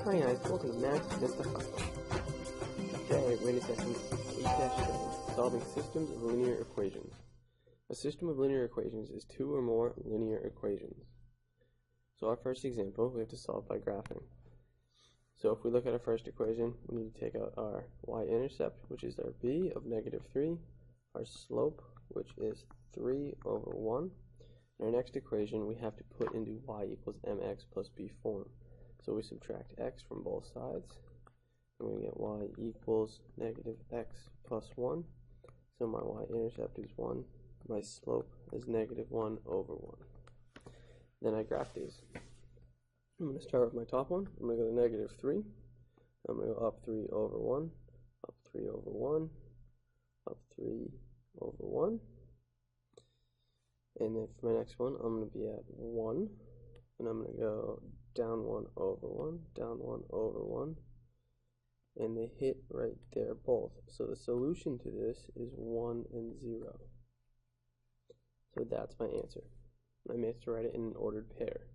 Hi guys, welcome to Max Mr. Hustle. Today we're in session 8-7, solving systems of linear equations. A system of linear equations is two or more linear equations. So our first example, we have to solve by graphing. So if we look at our first equation, we need to take out our y-intercept, which is our b of -3, our slope, which is 3 over 1. In our next equation, we have to put into y equals mx plus b form. So we subtract x from both sides, and we get y equals -x plus 1. So my y-intercept is 1, my slope is -1 over 1. Then I graph these. I'm going to start with my top one. I'm going to go to -3. I'm going to go up 3 over 1, up 3 over 1, up 3 over 1. And then for my next one, I'm going to be at 1, and I'm going to go down 1 over 1, down 1 over 1, and they hit right there both. So the solution to this is 1 and 0. So that's my answer. I may have to write it in an ordered pair.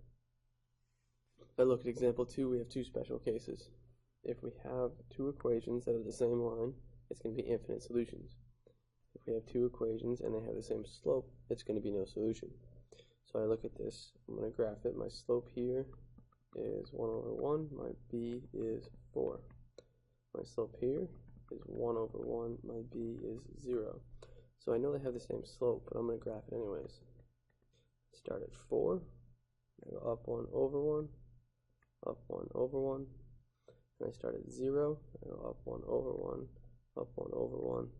If I look at example 2, we have two special cases. If we have two equations that are the same line, it's going to be infinite solutions. If we have two equations and they have the same slope, it's going to be no solution. So I look at this, I'm going to graph it. My slope here is 1 over 1, my b is 4. My slope here is 1 over 1, my b is 0. So I know they have the same slope, but I'm going to graph it anyways. Start at 4, I go up 1 over 1, up 1 over 1, and I start at 0, I go up 1 over 1, up 1 over 1.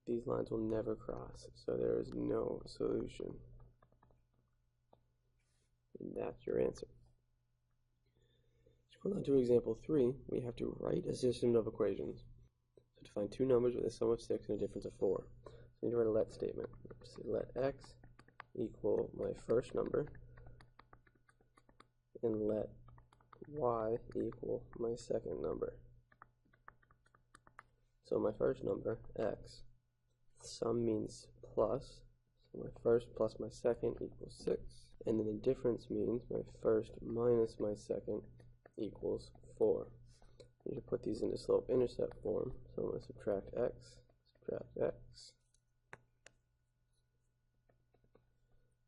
These lines will never cross, so there is no solution. And that's your answer. So going on to example 3, we have to write a system of equations. So to find two numbers with a sum of 6 and a difference of 4. So I need to write a let statement. So let x equal my first number, and let y equal my second number. So my first number, x, sum means plus, so my first plus my second equals 6, and then the difference means my first minus my second equals 4. I need to put these into slope-intercept form, so I'm going to subtract x,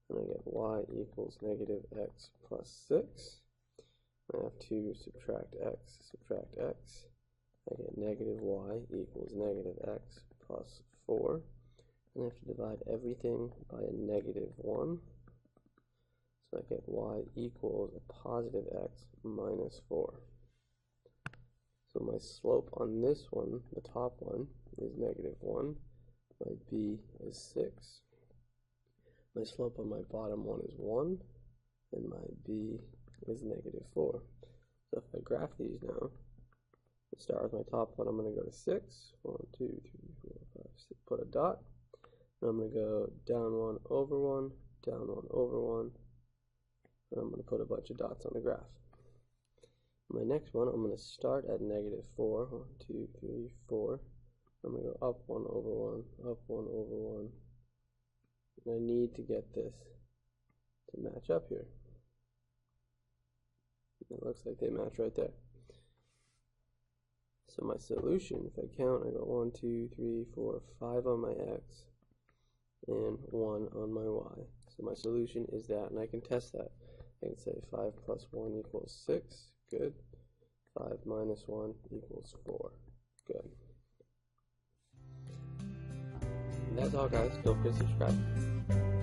and I get y equals -x plus 6. I have to subtract x, I get -y equals -x plus 4. And I have to divide everything by a -1. So I get y equals a positive x minus 4. So my slope on this one, the top one, is -1. My b is 6. My slope on my bottom one is 1. And my b is -4. So if I graph these now, let's start with my top one. I'm going to go to 6. 1, 2, 3, 4, 5, 6. Put a dot. And I'm going to go down 1 over 1, down 1 over 1. And I'm going to put a bunch of dots on the graph. My next one, I'm going to start at -4. 1, 2, 3, 4. I'm going to go up 1 over 1, up 1 over 1. And I need to get this to match up here. It looks like they match right there. So my solution, if I count, I got 1, 2, 3, 4, 5 on my x and 1 on my y. So my solution is that, and I can test that. I can say 5 plus 1 equals 6. Good. 5 minus 1 equals 4. Good. And that's all, guys. Don't forget to subscribe.